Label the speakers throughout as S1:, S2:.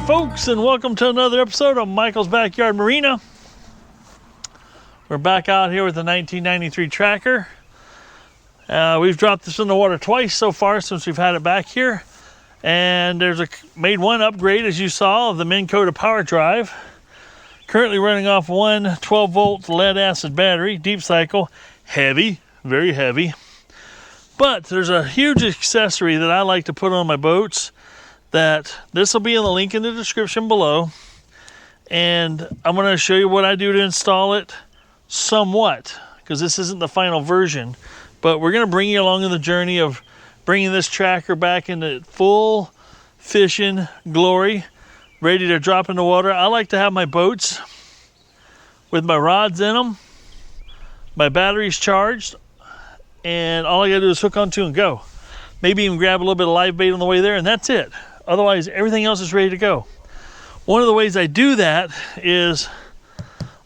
S1: folks, and welcome to another episode of Michael's Backyard Marina. We're back out here with the 1993 Tracker. We've dropped this in the water twice so far since we've had it back here. And made one upgrade, as you saw, of the Minn Kota power drive. Currently running off one 12-volt lead acid battery, deep cycle, heavy, very heavy. But there's a huge accessory that I like to put on my boats that this will be in the link in the description below. And I'm going to show you what I do to install it somewhat, because this isn't the final version. But we're going to bring you along in the journey of bringing this tracker back into full fishing glory, ready to drop in the water. I like to have my boats with my rods in them, my batteries charged, and all I gotta do is hook onto and go. Maybe even grab a little bit of live bait on the way there, and that's it. Otherwise, everything else is ready to go. One of the ways I do that is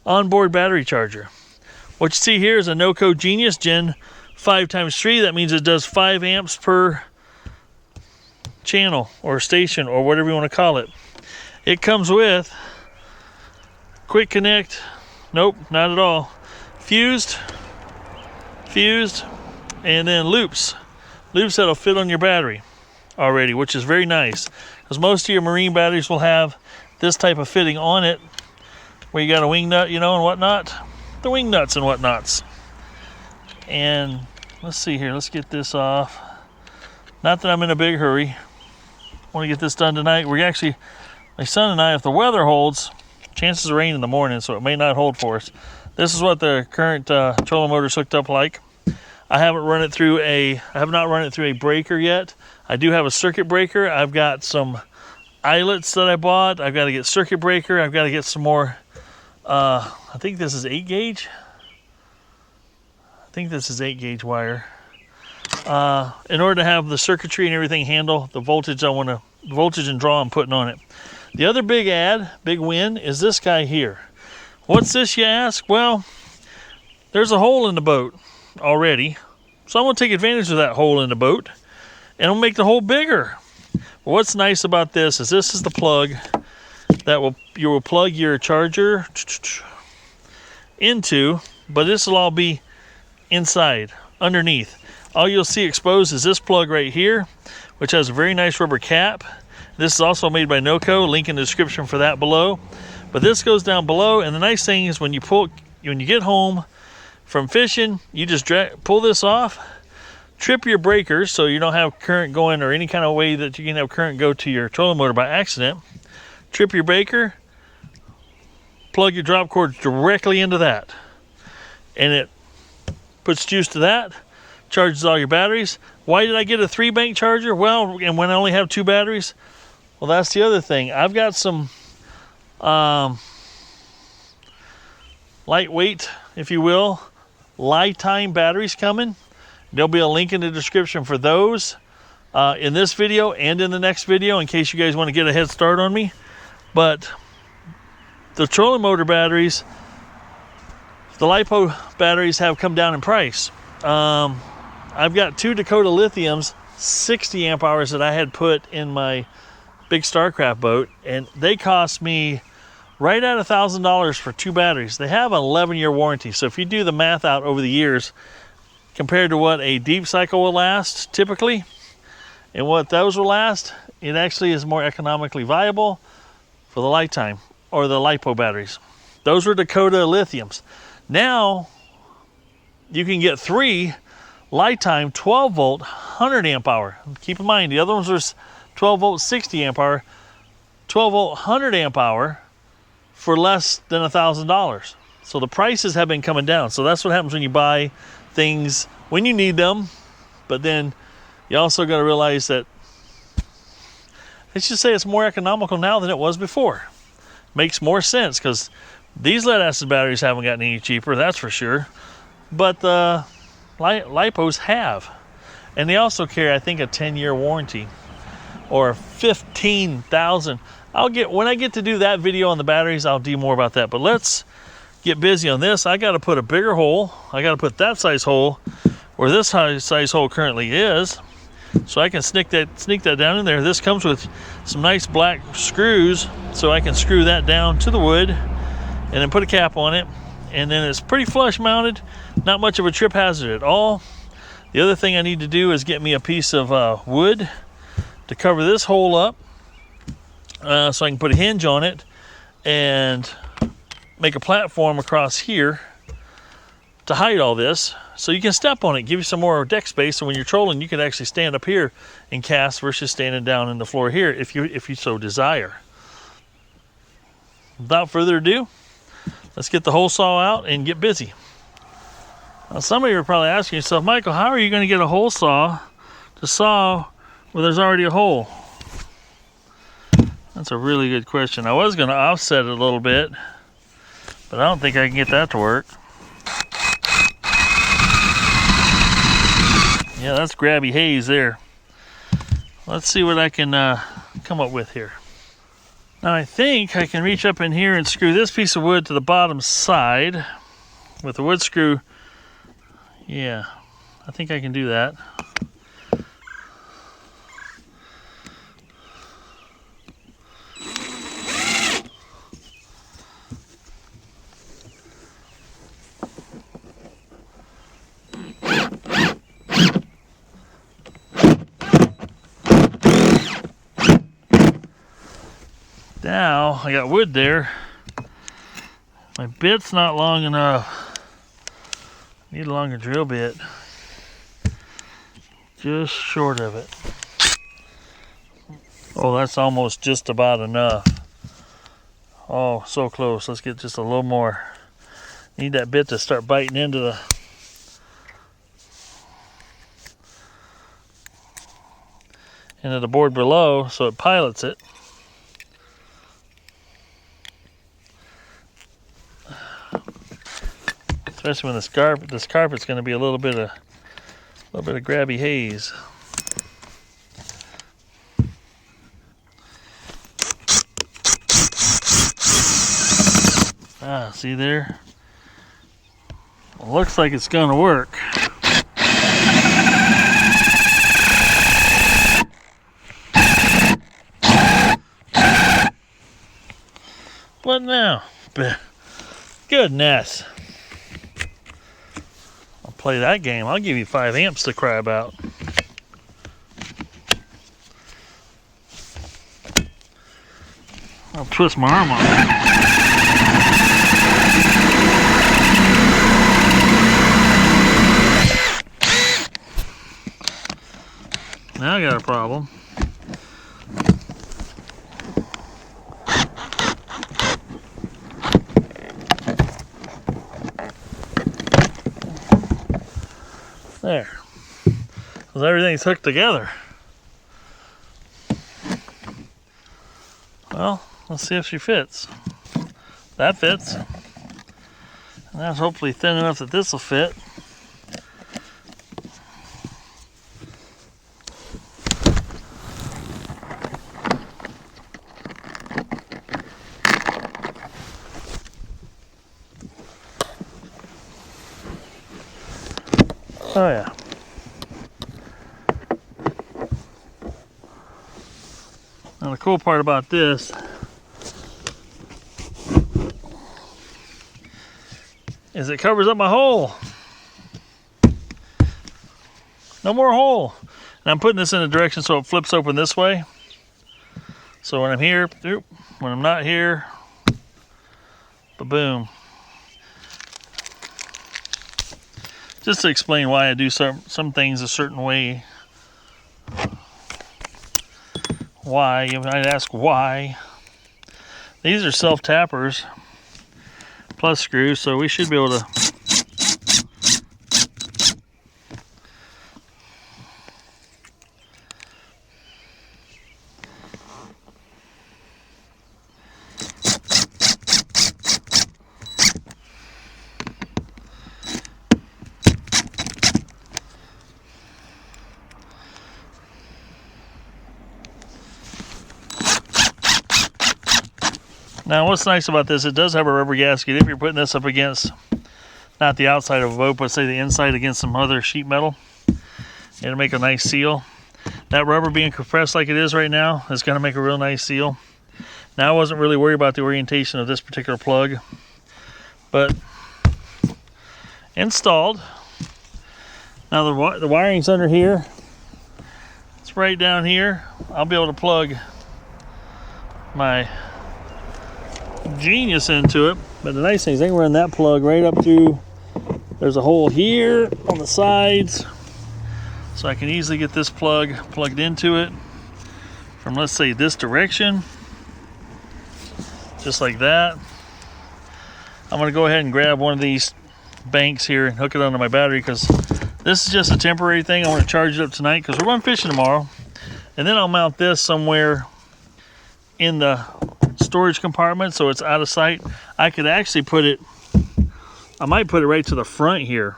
S1: onboard battery charger. What you see here is a NOCO Genius Gen 5x3. That means it does 5 amps per channel or station or whatever you want to call it. It comes with quick connect, nope, not at all, fused, and then loops that'll fit on your battery already, which is very nice, because most of your marine batteries will have this type of fitting on it, where you got a wing nut, you know, and whatnot, the wing nuts and whatnots. And let's see here, let's get this off. Not that I'm in a big hurry. I want to get this done tonight. We're actually, my son and I, if the weather holds, chances of rain in the morning, so it may not hold for us. This is what the current trolling motor's hooked up like. I have not run it through a breaker yet. I do have a circuit breaker. I've got some eyelets that I bought. I've got to get circuit breaker. I've got to get some more. I think this is 8 gauge. I think this is 8 gauge wire. In order to have the circuitry and everything handle the voltage the voltage and draw I'm putting on it. The other big win is this guy here. What's this, you ask? Well, there's a hole in the boat already, so I'm going to take advantage of that hole in the boat, and I'll make the hole bigger. Well, what's nice about this is the plug that you will plug your charger into, but this will all be inside, underneath. All you'll see exposed is this plug right here, which has a very nice rubber cap. This is also made by NOCO, link in the description for that below. But this goes down below, and the nice thing is when you get home from fishing, you just pull this off, trip your breakers so you don't have current going, or any kind of way that you can have current go to your trolling motor by accident. Trip your breaker, plug your drop cord directly into that, and it puts juice to that, charges all your batteries. Why did I get a 3-bank charger? Well, and when I only have 2 batteries, well, that's the other thing. I've got some lightweight, if you will, lifetime batteries coming. There'll be a link in the description for those in this video and in the next video, in case you guys want to get a head start on me. But the trolling motor batteries, the LiPo batteries, have come down in price. I've got 2 Dakota Lithiums, 60 amp hours, that I had put in my big Starcraft boat, and they cost me right at $1,000 for 2 batteries. They have an 11-year warranty, so if you do the math out over the years, compared to what a deep cycle will last typically, and what those will last, it actually is more economically viable for the lifetime, or the LiPo batteries. Those were Dakota Lithiums. Now, you can get 3 lifetime 12-volt 100 amp hour. Keep in mind, the other ones are 12-volt 60 amp hour, 12-volt 100 amp hour for less than $1,000. So the prices have been coming down. So that's what happens when you buy things when you need them, but then you also got to realize that, let's just say, it's more economical now than it was before. Makes more sense, because these lead acid batteries haven't gotten any cheaper, that's for sure. But the LiPos have. And they also carry, I think, a 10-year warranty, or 15,000. When I get to do that video on the batteries, I'll do more about that. But let's get busy on this. I got to put a bigger hole. I got to put that size hole where this size hole currently is. So I can sneak that down in there. This comes with some nice black screws, so I can screw that down to the wood and then put a cap on it. And then it's pretty flush mounted, not much of a trip hazard at all. The other thing I need to do is get me a piece of wood to cover this hole up, so I can put a hinge on it and make a platform across here to hide all this, so you can step on it, give you some more deck space, so when you're trolling you can actually stand up here and cast versus standing down in the floor here if you so desire. Without further ado, let's get the hole saw out and get busy. Now, some of you are probably asking yourself, Michael, how are you going to get a hole saw to saw where there's already a hole? That's a really good question. I was going to offset it a little bit, but I don't think I can get that to work. Yeah, that's grabby haze there. Let's see what I can come up with here. Now I think I can reach up in here and screw this piece of wood to the bottom side with the wood screw. Yeah, I think I can do that. Now I got wood there. My bit's not long enough. Need a longer drill bit. Just short of it. Oh, that's almost just about enough. Oh, so close. Let's get just a little more. Need that bit to start biting into the board below, so it pilots it. Especially when this carpet's going to be a little bit of grabby haze. Ah, see there? Well, looks like it's going to work. What now? Goodness. Play that game, I'll give you 5 amps to cry about. I'll twist my arm on it. Now I got a problem. There. Because everything's hooked together. Well, let's see if she fits. That fits. And that's hopefully thin enough that this will fit. Oh yeah. Now the cool part about this is it covers up my hole. No more hole. And I'm putting this in a direction so it flips open this way. So when I'm here, when I'm not here, ba-boom. Just to explain why I do some things a certain way. Why? You might ask why. These are self-tappers plus screws, so we should be able to Now what's nice about this, it does have a rubber gasket. If you're putting this up against, not the outside of a boat, but say the inside against some other sheet metal, it'll make a nice seal. That rubber being compressed like it is right now is going to make a real nice seal. Now I wasn't really worried about the orientation of this particular plug, but installed. Now the wiring's under here. It's right down here. I'll be able to plug my Genius into it. But the nice thing is I can run that plug right up through. There's a hole here on the sides. So I can easily get this plug plugged into it from, let's say, this direction. Just like that. I'm going to go ahead and grab one of these banks here and hook it onto my battery, because this is just a temporary thing. I want to charge it up tonight because we're going fishing tomorrow. And then I'll mount this somewhere in the storage compartment so it's out of sight. I could actually put it, I might put it right to the front here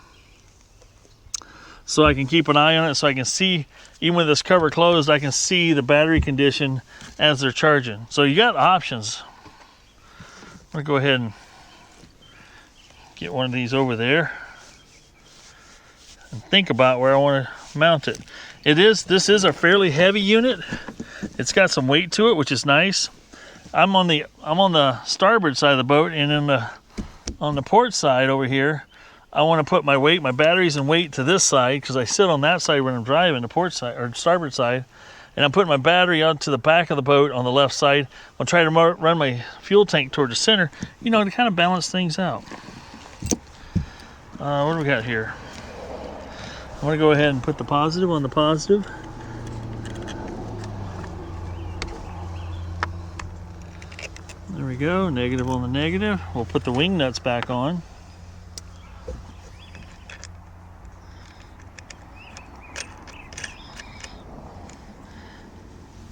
S1: so I can keep an eye on it, so I can see, even with this cover closed, I can see the battery condition as they're charging. So you got options. I'm going to go ahead and get one of these over there and think about where I want to mount it. This is a fairly heavy unit. It's got some weight to it, which is nice. I'm on the starboard side of the boat, and on the port side over here, I want to put my weight, my batteries and weight to this side, because I sit on that side when I'm driving, the port side or starboard side, and I'm putting my battery out to the back of the boat on the left side. I'll try to run my fuel tank toward the center, you know, to kind of balance things out. What do we got here? I'm going to go ahead and put the positive on the positive. There we go, negative on the negative. We'll put the wing nuts back on.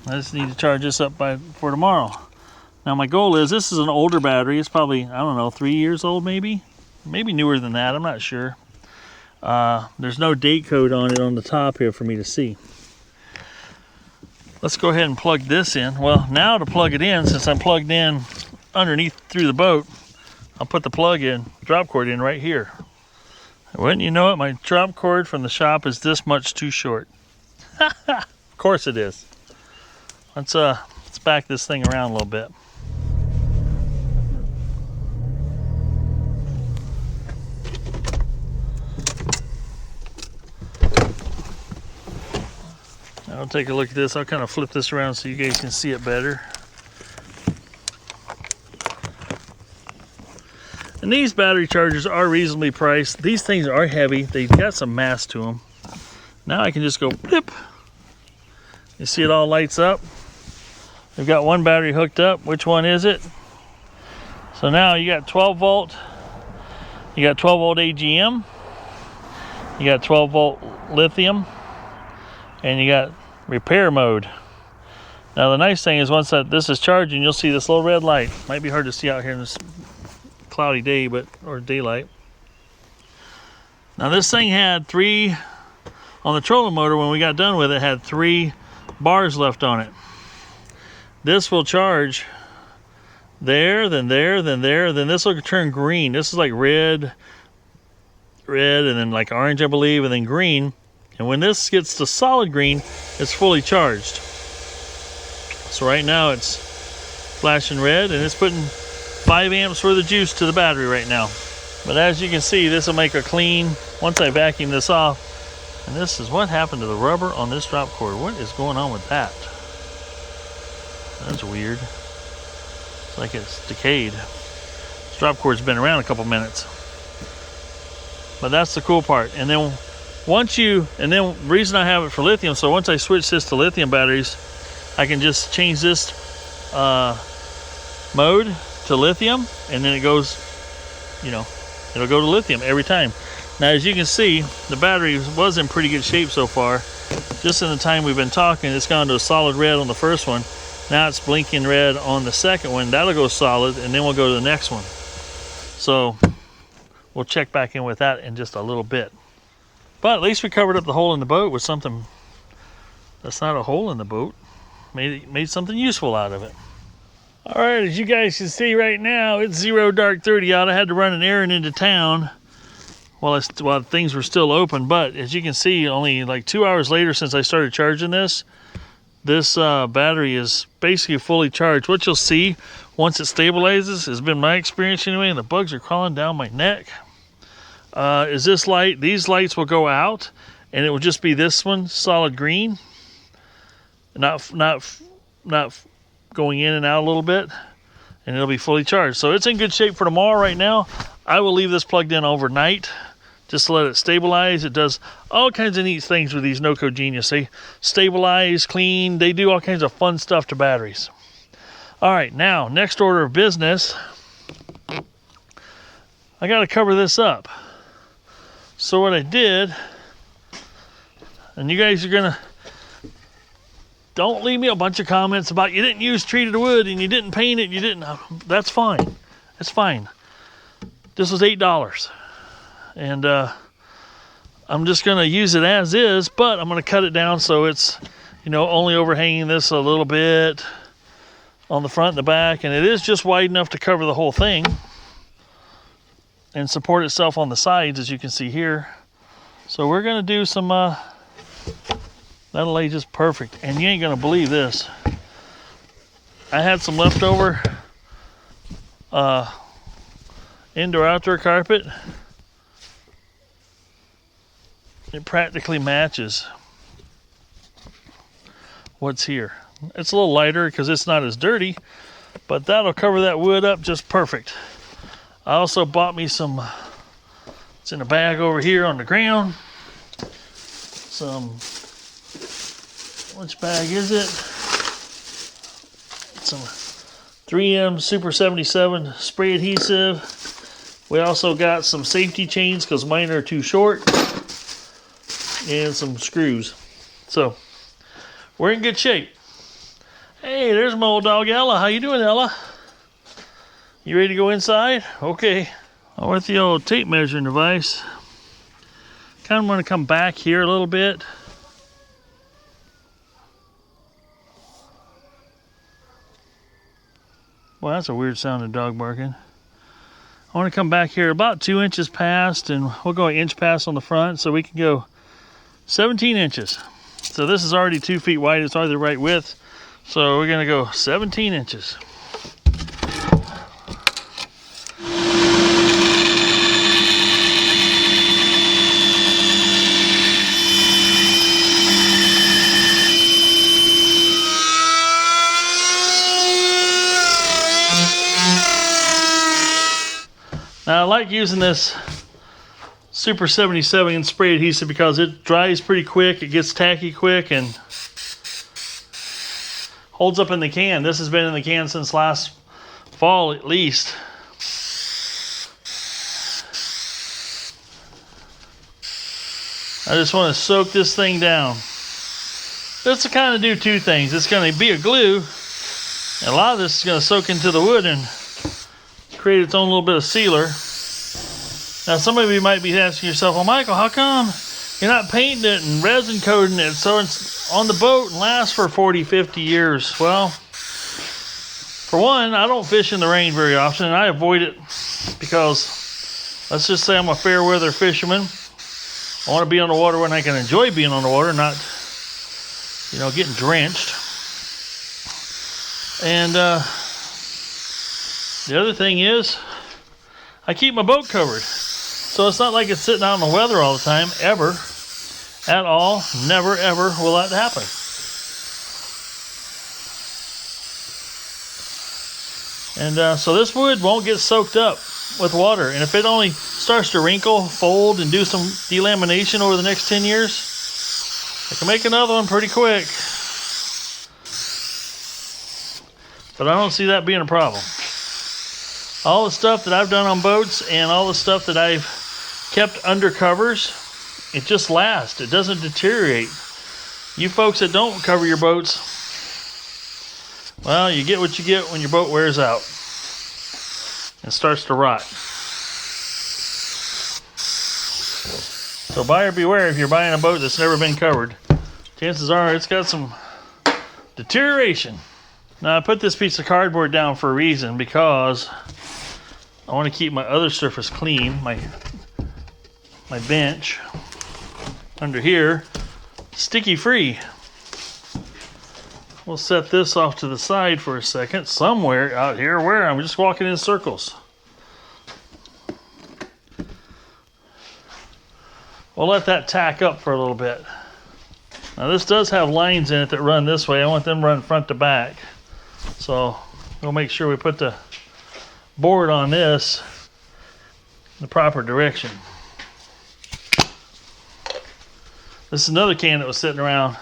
S1: I just need to charge this up for tomorrow. Now my goal is, this is an older battery. It's probably, I don't know, 3 years old maybe? Maybe newer than that, I'm not sure. There's no date code on it on the top here for me to see. Let's go ahead and plug this in. Well, now to plug it in, since I'm plugged in underneath through the boat, I'll put the plug in, drop cord in right here. Wouldn't you know it, my drop cord from the shop is this much too short. Of course it is. Let's back this thing around a little bit. I'll take a look at this. I'll kind of flip this around so you guys can see it better. And these battery chargers are reasonably priced. These things are heavy. They've got some mass to them. Now I can just go blip. You see it all lights up. We've got one battery hooked up. Which one is it? So now you got 12 volt. You got 12 volt AGM. You got 12 volt lithium. And you got repair mode. Now the nice thing is, once this is charging, you'll see this little red light. Might be hard to see out here in this cloudy day, or daylight. Now this thing had three, on the trolling motor when we got done with it, had 3 bars left on it. This will charge there, then there, then there, then this will turn green. This is like red, and then like orange, I believe, and then green. And when this gets to solid green, it's fully charged. So right now it's flashing red, and it's putting 5 amps worth of juice to the battery right now. But as you can see, this will make a clean, once I vacuum this off. And this is what happened to the rubber on this drop cord. What is going on with that? That's weird. It's like it's decayed. This drop cord's been around a couple minutes. But that's the cool part. And then the reason I have it for lithium, so once I switch this to lithium batteries, I can just change this mode to lithium, and then it goes, you know, it'll go to lithium every time. Now as you can see, the battery was in pretty good shape so far. Just in the time we've been talking, it's gone to a solid red on the first one. Now it's blinking red on the second one. That'll go solid, and then we'll go to the next one. So we'll check back in with that in just a little bit. But at least we covered up the hole in the boat with something that's not a hole in the boat. Made something useful out of it. All right, as you guys can see right now, it's 0 dark 30 out. I had to run an errand into town. while things were still open. But as you can see, only like 2 hours later since I started charging this battery is basically fully charged. What you'll see once it stabilizes, has been my experience anyway, and the bugs are crawling down my neck, is this light. These lights will go out and it will just be this one, solid green, not going in and out a little bit, and it'll be fully charged. So it's in good shape for tomorrow. Right now I will leave this plugged in overnight just to let it stabilize. It does all kinds of neat things with these NoCo Genius. They stabilize, clean, they do all kinds of fun stuff to batteries. All right, now, next order of business, I gotta cover this up. So what I did, and you guys are gonna, don't leave me a bunch of comments about you didn't use treated wood and you didn't paint it, you didn't, that's fine, it's fine. This was $8. And I'm just gonna use it as is, but I'm gonna cut it down so it's, you know, only overhanging this a little bit on the front and the back, and it is just wide enough to cover the whole thing and support itself on the sides, as you can see here. So we're gonna do some, that'll lay just perfect. And you ain't gonna believe this. I had some leftover indoor outdoor carpet. It practically matches what's here. It's a little lighter because it's not as dirty, but that'll cover that wood up just perfect. I also bought me some, it's in a bag over here on the ground, some, which bag is it? Some 3M Super 77 spray adhesive. We also got some safety chains because mine are too short, and some screws. So we're in good shape. Hey, there's my old dog Ella. How you doing, Ella? You ready to go inside? Okay. With the old tape measuring device, kind of want to come back here a little bit. Well, that's a weird sounding dog barking. I want to come back here about 2 inches past, and we'll go an inch past on the front, so we can go 17 inches. So this is already 2 feet wide. It's already the right width. So we're gonna go 17 inches. Now I like using this Super 77 spray adhesive because it dries pretty quick, it gets tacky quick, and holds up in the can. This has been in the can since last fall at least. I just want to soak this thing down. This will kind of do two things. It's going to be a glue, and a lot of this is going to soak into the wood and create its own little bit of sealer. Now some of you might be asking yourself, well, Michael, how come you're not painting it and resin coating it so it's on the boat and lasts for 40, 50 years? Well, for one, I don't fish in the rain very often, and I avoid it because, let's just say I'm a fair weather fisherman. I want to be on the water when I can enjoy being on the water, not, you know, getting drenched. And the other thing is, I keep my boat covered. So it's not like it's sitting out in the weather all the time, ever, at all. Never, ever will that happen. And so this wood won't get soaked up with water. And if it only starts to wrinkle, fold, and do some delamination over the next 10 years, I can make another one pretty quick. But I don't see that being a problem. All the stuff that I've done on boats and all the stuff that I've kept under covers, it just lasts. It doesn't deteriorate. You folks that don't cover your boats, well, you get what you get when your boat wears out and starts to rot. So buyer beware if you're buying a boat that's never been covered. Chances are it's got some deterioration. Now I put this piece of cardboard down for a reason, because I want to keep my other surface clean, my my bench under here sticky free. We'll set this off to the side for a second, somewhere out here where I'm just walking in circles. We'll let that tack up for a little bit. Now this does have lines in it that run this way. I want them to run front to back. So we'll make sure we put the board on this in the proper direction. This is another can that was sitting around.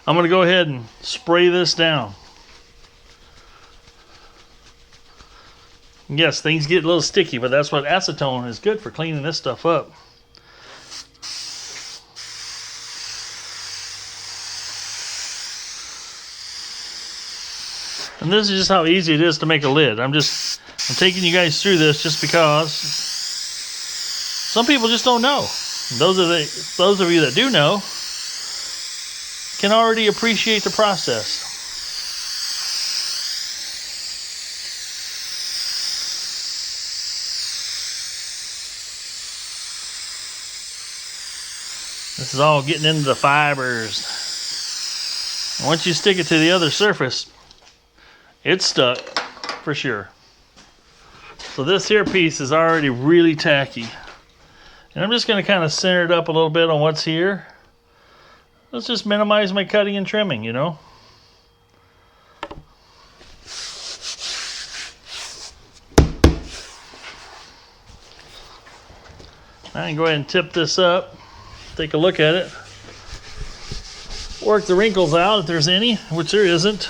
S1: I'm going to go ahead and spray this down. Yes, things get a little sticky, but that's what acetone is good for, cleaning this stuff up. And this is just how easy it is to make a lid. I'm taking you guys through this just because some people just don't know. Those of you that do know can already appreciate the process. This is all getting into the fibers. And once you stick it to the other surface, it's stuck for sure. So this here piece is already really tacky. And I'm just going to kind of center it up a little bit on what's here. Let's just minimize my cutting and trimming, you know. I can go ahead and tip this up, take a look at it, work the wrinkles out if there's any, which there isn't.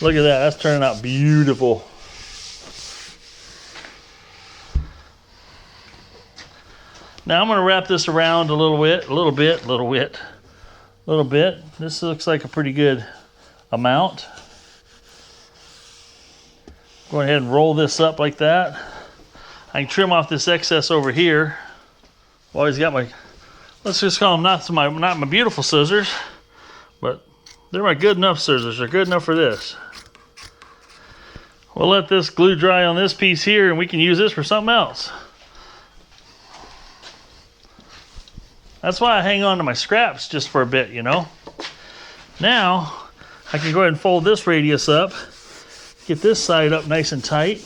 S1: Look at that, that's turning out beautiful. Now I'm going to wrap this around a little bit. This looks like a pretty good amount. Go ahead and roll this up like that. I can trim off this excess over here. Always got my, let's just call them not my beautiful scissors, but they're my good enough scissors. They're good enough for this. We'll let this glue dry on this piece here, and we can use this for something else. That's why I hang on to my scraps just for a bit, you know. Now, I can go ahead and fold this radius up, get this side up nice and tight.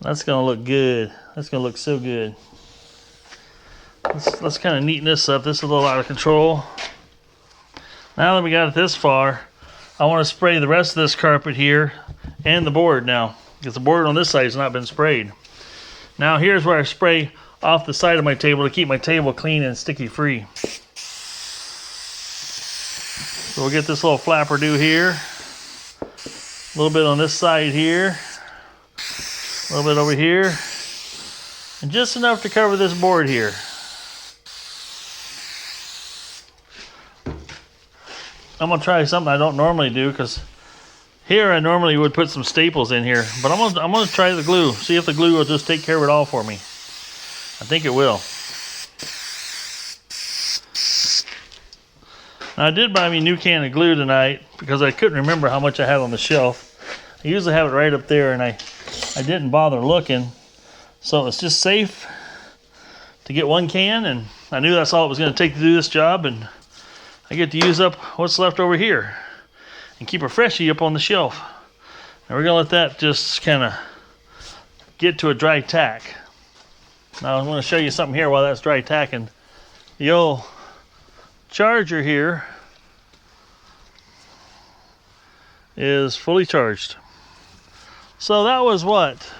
S1: That's gonna look good. That's gonna look so good. Let's kind of neaten this up. This is a little out of control. Now that we got it this far, I want to spray the rest of this carpet here and the board now, because the board on this side has not been sprayed. Now here's where I spray off the side of my table to keep my table clean and sticky free. So we'll get this little flapper do here, a little bit on this side here, a little bit over here, and just enough to cover this board here. I'm gonna try something I don't normally do, because here I normally would put some staples in here, but I'm gonna try the glue, see if the glue will just take care of it all for me. I think it will. Now, I did buy me a new can of glue tonight because I couldn't remember how much I had on the shelf. I usually have it right up there, and I didn't bother looking, so it's just safe to get one can, and I knew that's all it was going to take to do this job, and I get to use up what's left over here and keep a freshie up on the shelf. Now we're going to let that just kind of get to a dry tack. Now I'm going to show you something here while that's dry tacking. The old charger here is fully charged. So that was what?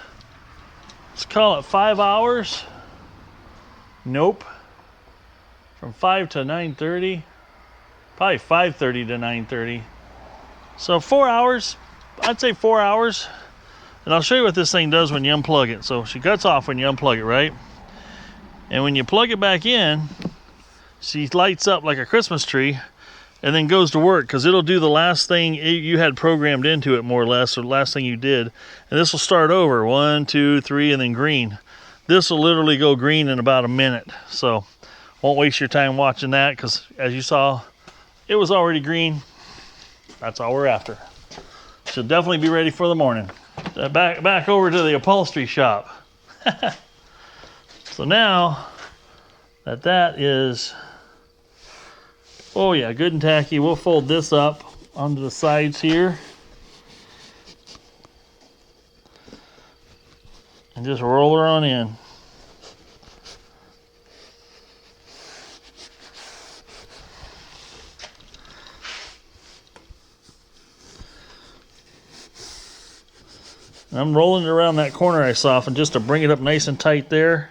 S1: Let's call it 5 hours. Nope. From 5 to 9:30. Probably 5:30 to 9:30. So 4 hours. I'd say 4 hours. And I'll show you what this thing does when you unplug it. So she cuts off when you unplug it, right? And when you plug it back in, she lights up like a Christmas tree and then goes to work, because it'll do the last thing you had programmed into it, more or less, or the last thing you did. And this will start over, 1, 2, 3, and then green. This will literally go green in about a minute. So won't waste your time watching that, because as you saw, it was already green. That's all we're after. Should definitely be ready for the morning. Back over to the upholstery shop. So now that is, oh yeah, good and tacky, we'll fold this up onto the sides here and just roll her on in. I'm rolling it around that corner I softened just to bring it up nice and tight there,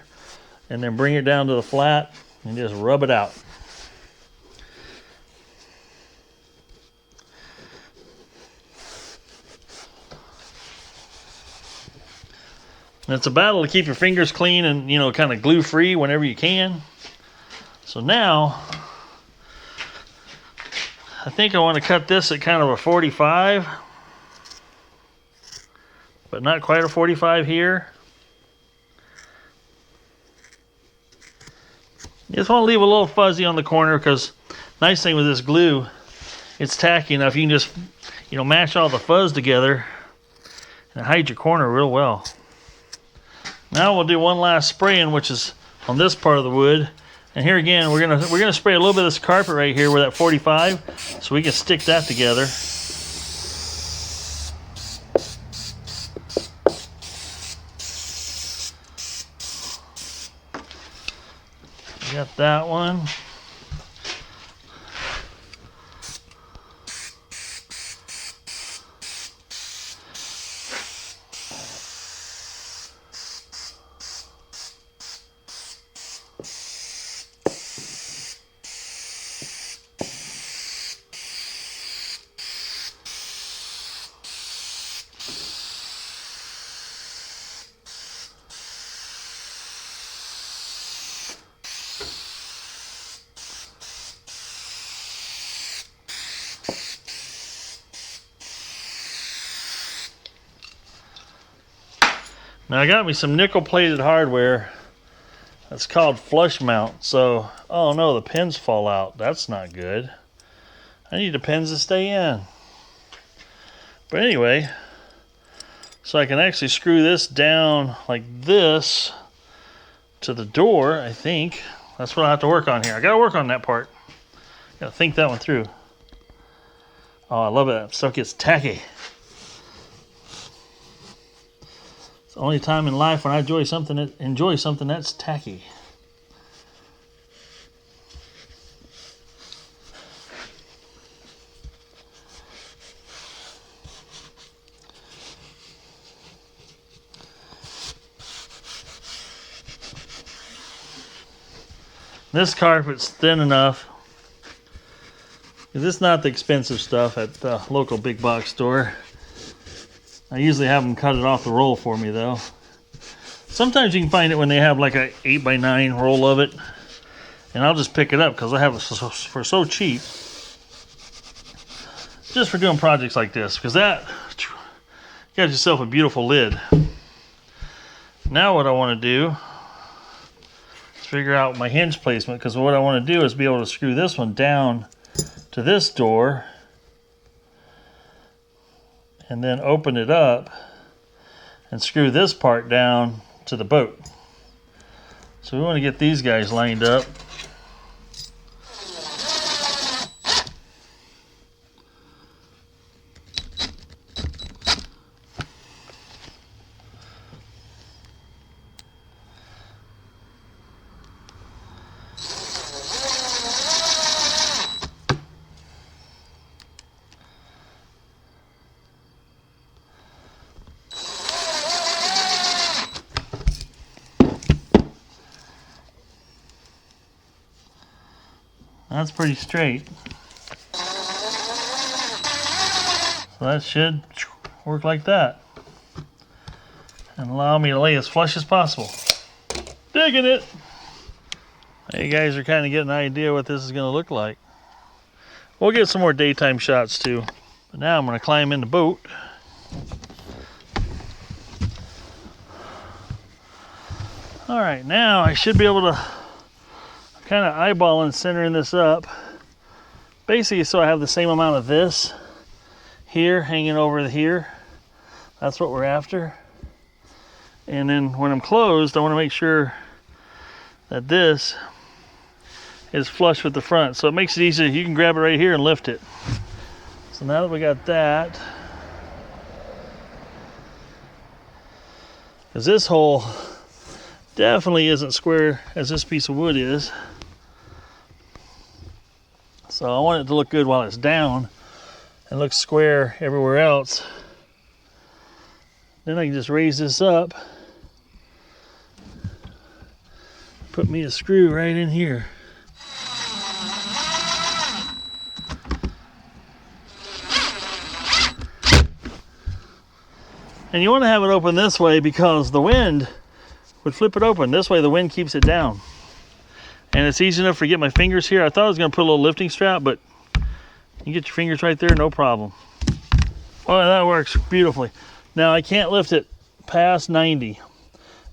S1: and then bring it down to the flat and just rub it out. And it's a battle to keep your fingers clean and, you know, kind of glue free whenever you can. So now I think I want to cut this at kind of a 45. But not quite a 45 here. You just want to leave a little fuzzy on the corner, because nice thing with this glue, it's tacky enough. You can just, you know, mash all the fuzz together and hide your corner real well. Now we'll do one last spraying, which is on this part of the wood. And here again, we're gonna spray a little bit of this carpet right here where that 45, so we can stick that together. Got that one. Now I got me some nickel plated hardware that's called flush mount. So, oh no, the pins fall out. That's not good. I need the pins to stay in. But anyway, so I can actually screw this down like this to the door, I think. That's what I have to work on here. I gotta work on that part. Gotta think that one through. Oh, I love it. That stuff gets tacky. Only time in life when I enjoy something that's tacky. This carpet's thin enough. This is not the expensive stuff at the local big box store. I usually have them cut it off the roll for me though. Sometimes you can find it when they have like a 8x9 roll of it, and I'll just pick it up because I have it for so cheap. Just for doing projects like this, because that, you got yourself a beautiful lid. Now what I want to do is figure out my hinge placement, because what I want to do is be able to screw this one down to this door and then open it up and screw this part down to the boat. So we want to get these guys lined up. That's pretty straight. So that should work like that and allow me to lay as flush as possible. Digging it! Now you guys are kind of getting an idea what this is going to look like. We'll get some more daytime shots too. But now I'm going to climb in the boat. Alright, now I should be able to kind of eyeball and centering this up, basically so I have the same amount of this here hanging over here. That's what we're after. And then when I'm closed, I want to make sure that this is flush with the front. So it makes it easy. You can grab it right here and lift it. So now that we got that, because this hole definitely isn't square as this piece of wood is. So I want it to look good while it's down and look square everywhere else. Then I can just raise this up, put me a screw right in here. And you want to have it open this way because the wind would flip it open. This way the wind keeps it down. And it's easy enough to get my fingers here. I thought I was going to put a little lifting strap, but you get your fingers right there, no problem. Oh, that works beautifully. Now I can't lift it past 90.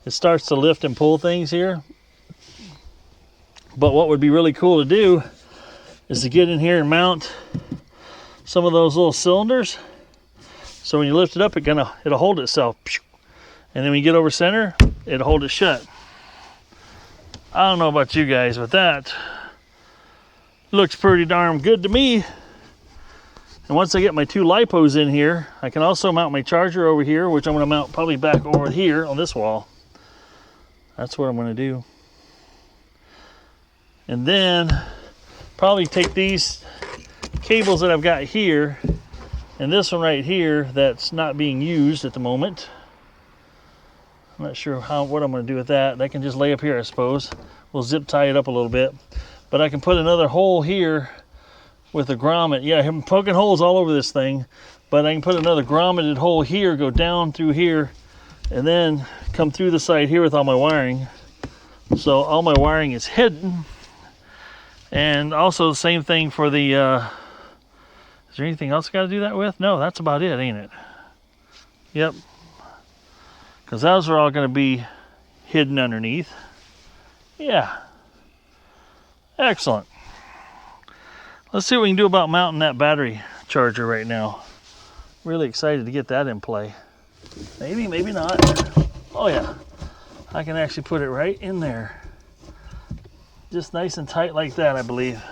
S1: It starts to lift and pull things here. But what would be really cool to do is to get in here and mount some of those little cylinders. So when you lift it up, it'll hold itself. And then when you get over center, it'll hold it shut. I don't know about you guys, but that looks pretty darn good to me. And once I get my 2 lipos in here, I can also mount my charger over here, which I'm going to mount probably back over here on this wall. That's what I'm going to do. And then probably take these cables that I've got here and this one right here that's not being used at the moment. I'm not sure what I'm going to do with that. That can just lay up here, I suppose. We'll zip tie it up a little bit. But I can put another hole here with a grommet. Yeah, I'm poking holes all over this thing. But I can put another grommeted hole here, go down through here, and then come through the side here with all my wiring. So all my wiring is hidden. And also the same thing for the... is there anything else I got to do that with? No, that's about it, ain't it? Yep. Because those are all going to be hidden underneath. Yeah. Excellent. Let's see what we can do about mounting that battery charger right now. Really excited to get that in play. Maybe, maybe not. Oh yeah. I can actually put it right in there. Just nice and tight like that, I believe.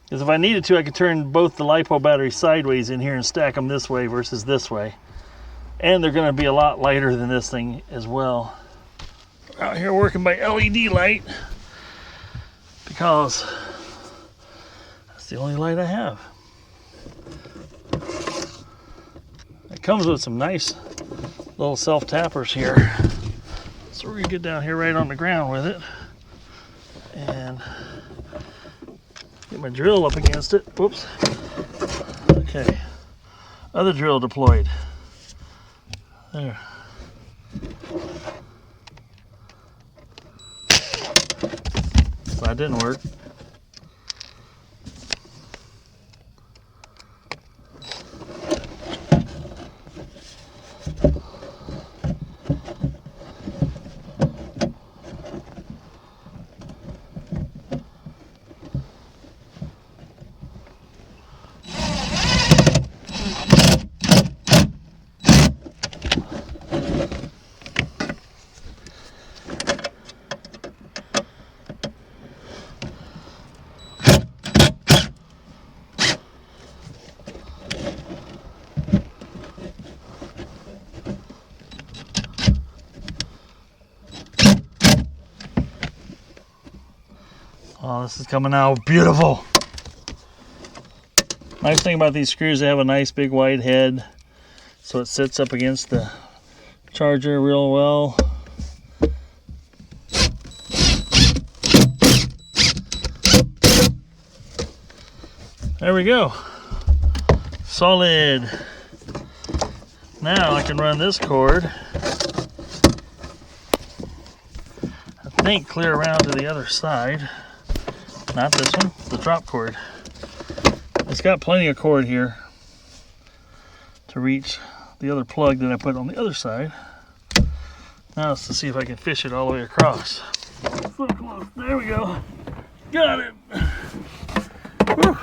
S1: Because if I needed to, I could turn both the LiPo batteries sideways in here and stack them this way versus this way. And they're going to be a lot lighter than this thing as well. We're out here working by LED light because that's the only light I have. It comes with some nice little self-tappers here. So we're going to get down here right on the ground with it. And get my drill up against it. Whoops. Okay. Other drill deployed. There. So that didn't work. Oh, this is coming out beautiful. Nice thing about these screws, they have a nice big wide head, so it sits up against the charger real well. There we go. Solid. Now I can run this cord, I think, clear around to the other side. Not this one, the drop cord. It's got plenty of cord here to reach the other plug that I put on the other side. Now let's see if I can fish it all the way across. So close. There we go. Got it. Whew.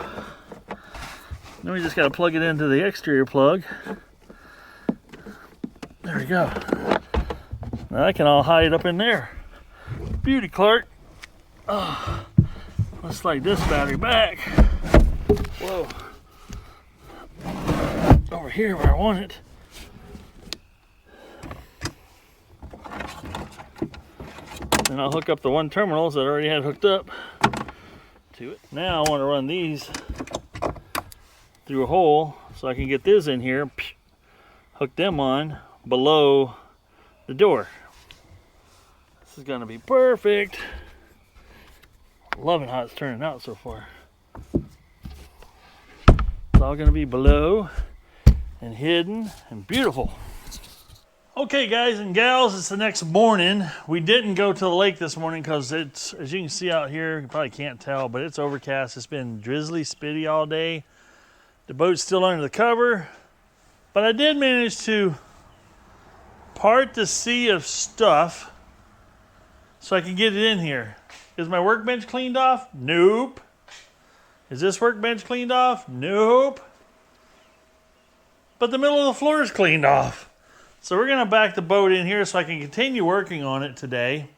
S1: Then we just got to plug it into the exterior plug. There we go. Now I can all hide up in there. Beauty, Clark. Oh, let's slide this battery back. Whoa. Over here where I want it. And I'll hook up the one terminals that I already had hooked up to it. Now I want to run these through a hole so I can get this in here, hook them on below the door. This is going to be perfect. Loving how it's turning out so far. It's all going to be below and hidden and beautiful. Okay, guys and gals, it's the next morning. We didn't go to the lake this morning because it's, as you can see out here, you probably can't tell, but it's overcast. It's been drizzly, spitty all day. The boat's still under the cover, but I did manage to part the sea of stuff so I can get it in here. Is my workbench cleaned off? Nope. Is this workbench cleaned off? Nope. But the middle of the floor is cleaned off. So we're going to back the boat in here so I can continue working on it today.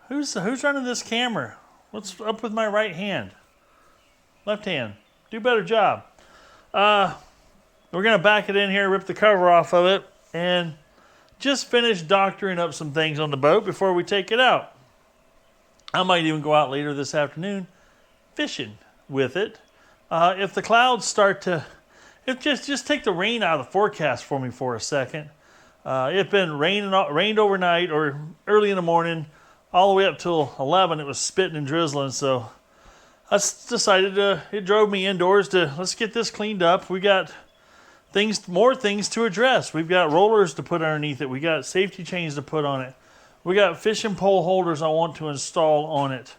S1: Who's running this camera? What's up with my right hand? Left hand. Do a better job. We're going to back it in here, rip the cover off of it, and just finish doctoring up some things on the boat before we take it out. I might even go out later this afternoon fishing with it. If the clouds start to... Just take the rain out of the forecast for me for a second. It's been rained overnight or early in the morning, all the way up till 11. It was spitting and drizzling, so I decided it drove me indoors to let's get this cleaned up. We got more things to address. We've got rollers to put underneath it. We got safety chains to put on it. We got fishing pole holders I want to install on it.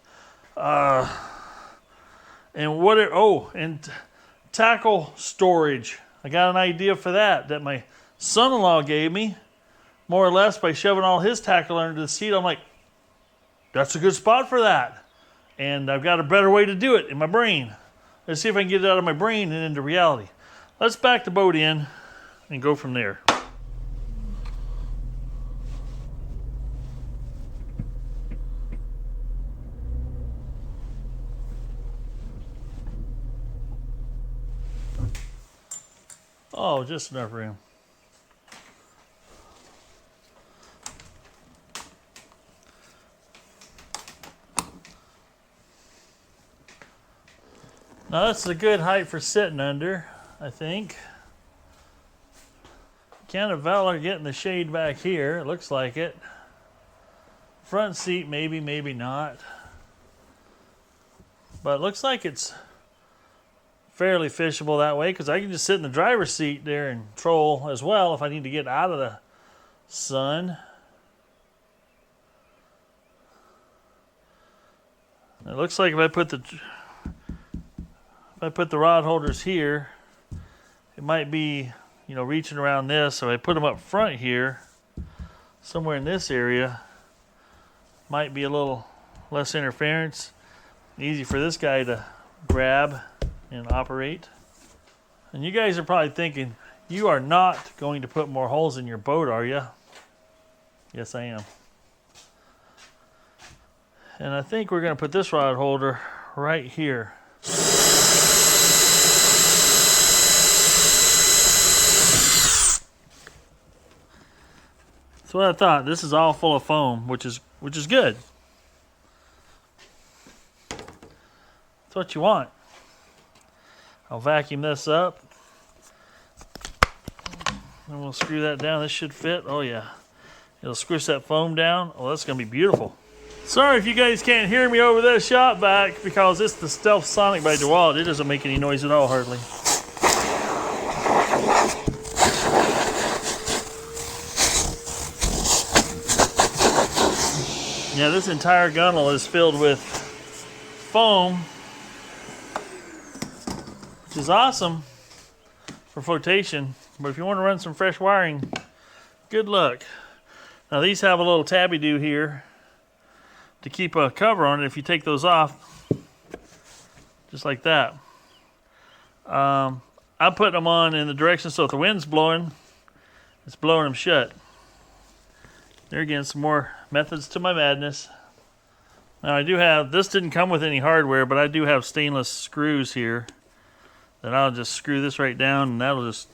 S1: And tackle storage. I got an idea for that my son-in-law gave me, more or less, by shoving all his tackle under the seat. I'm like, that's a good spot for that. And I've got a better way to do it in my brain. Let's see if I can get it out of my brain and into reality. Let's back the boat in and go from there. Oh, just enough room. Now that's a good height for sitting under, I think. Kind of Valor getting the shade back here, it looks like it. Front seat, maybe, maybe not. But it looks like it's fairly fishable that way because I can just sit in the driver's seat there and troll as well if I need to get out of the sun. It looks like if I put the rod holders here, it might be, reaching around this. So I put them up front here, somewhere in this area, might be a little less interference. Easy for this guy to grab and operate. And you guys are probably thinking, you are not going to put more holes in your boat, are you? Yes, I am. And I think we're going to put this rod holder right here. That's what I thought. This is all full of foam, which is good. That's what you want. I'll vacuum this up. And we'll screw that down. This should fit. Oh yeah. It'll squish that foam down. Oh, that's going to be beautiful. Sorry if you guys can't hear me over that shop vac because it's the Stealth Sonic by DeWalt. It doesn't make any noise at all, hardly. Yeah, this entire gunnel is filled with foam, which is awesome for flotation. But if you want to run some fresh wiring, good luck. Now these have a little tabby-doo here to keep a cover on it if you take those off, just like that. I'm putting them on in the direction so if the wind's blowing, it's blowing them shut. There again, some more methods to my madness. Now I do have, this didn't come with any hardware, but I do have stainless screws here that I'll just screw this right down and that'll just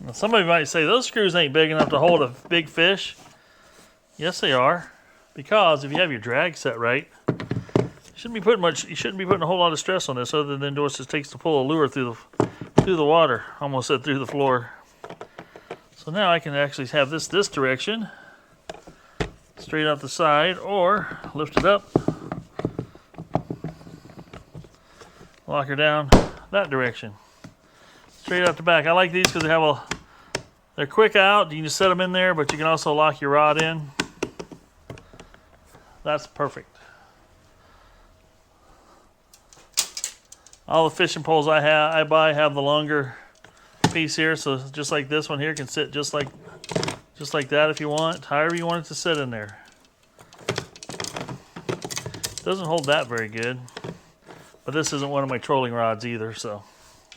S1: now somebody might say those screws ain't big enough to hold a big fish. Yes they are, because if you have your drag set right, you shouldn't be putting a whole lot of stress on this other than what it takes to pull a lure through the water. Almost said through the floor. So now I can actually have this direction, straight out the side, or lift it up, lock her down that direction, straight out the back. I like these because they're quick out. You can just set them in there, but you can also lock your rod in. That's perfect. All the fishing poles I buy have the longer piece here, so just like this one here can sit just like that if you want, however you want it to sit in there. Doesn't hold that very good, but this isn't one of my trolling rods either, so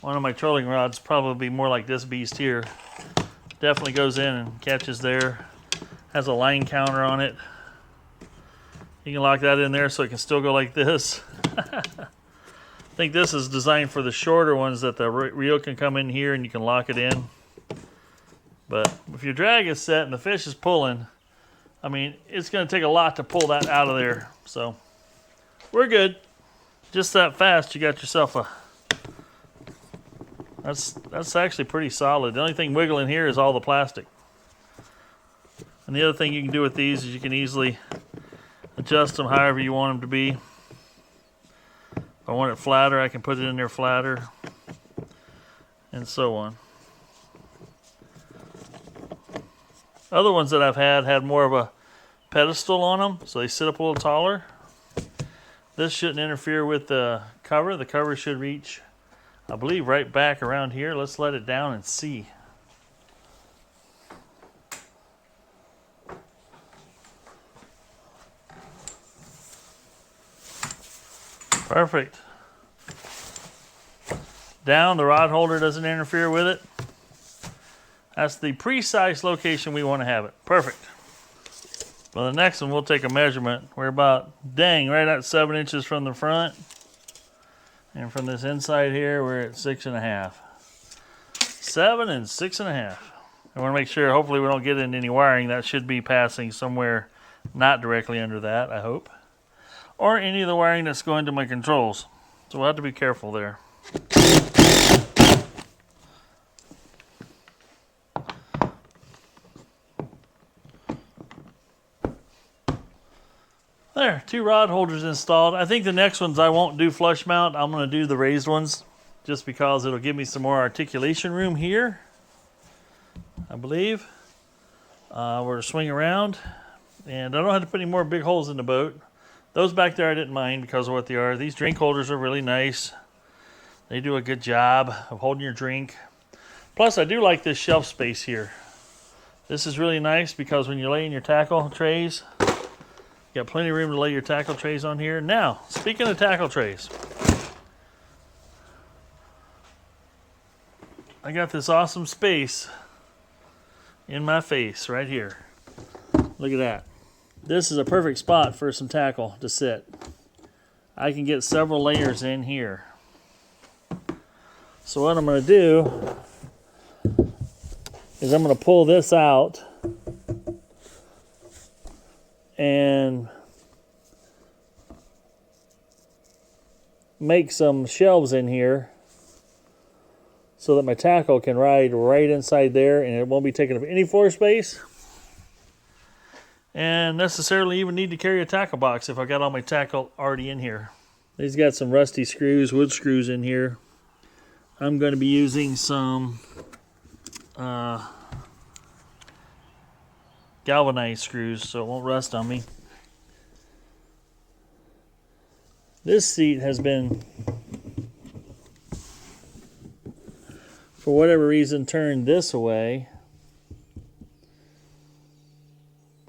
S1: one of my trolling rods probably more like this beast here. Definitely goes in and catches there. Has a line counter on it. You can lock that in there so it can still go like this. I think this is designed for the shorter ones that the reel can come in here and you can lock it in. But if your drag is set and the fish is pulling, I mean, it's going to take a lot to pull that out of there. So we're good. Just that fast, you got yourself a... That's actually pretty solid. The only thing wiggling here is all the plastic. And the other thing you can do with these is you can easily adjust them however you want them to be. If I want it flatter, I can put it in there flatter, and so on. Other ones that I've had more of a pedestal on them, so they sit up a little taller. This shouldn't interfere with the cover. The cover should reach, I believe, right back around here. Let's let it down and see. Perfect. Down, the rod holder doesn't interfere with it. That's the precise location we want to have it. Perfect. Well, the next one, we'll take a measurement. We're about, right at 7 inches from the front. And from this inside here, we're at 6.5. 7 and 6.5. I want to make sure, hopefully we don't get into any wiring. That should be passing somewhere not directly under that, I hope. Or any of the wiring that's going to my controls. So we'll have to be careful there. There, 2 rod holders installed. I think the next ones I won't do flush mount. I'm going to do the raised ones just because it'll give me some more articulation room here, I believe. We're to swing around. And I don't have to put any more big holes in the boat. Those back there I didn't mind because of what they are. These drink holders are really nice. They do a good job of holding your drink. Plus, I do like this shelf space here. This is really nice because when you're laying your tackle trays, you got plenty of room to lay your tackle trays on here. Now, speaking of tackle trays, I got this awesome space in my face right here. Look at that. This is a perfect spot for some tackle to sit. I can get several layers in here. So what I'm going to do is I'm going to pull this out and make some shelves in here so that my tackle can ride right inside there and it won't be taking up any floor space. And necessarily even need to carry a tackle box if I got all my tackle already in here. These got some rusty screws, wood screws in here. I'm going to be using some galvanized screws so it won't rust on me. This seat has been, for whatever reason, turned this way.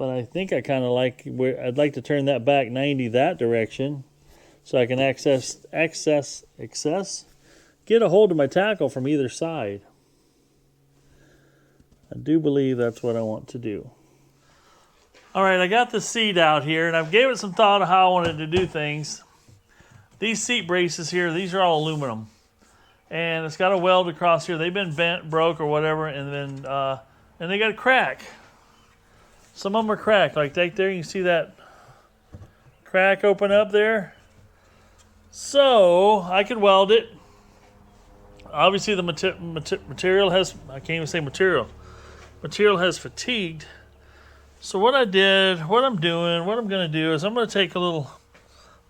S1: But I think I kind of like where I'd like to turn that back 90 that direction so I can get a hold of my tackle from either side. I do believe that's what I want to do. All right, I got the seat out here, and I've gave it some thought of how I wanted to do things. These seat braces here, these are all aluminum. And it's got a weld across here. They've been bent, broke, or whatever, and then and they got a crack. Some of them are cracked. Like right there, you can see that crack open up there. So I could weld it. Obviously, the material has, I can't even say material. Material has fatigued. So what I'm going to do is I'm going to take a little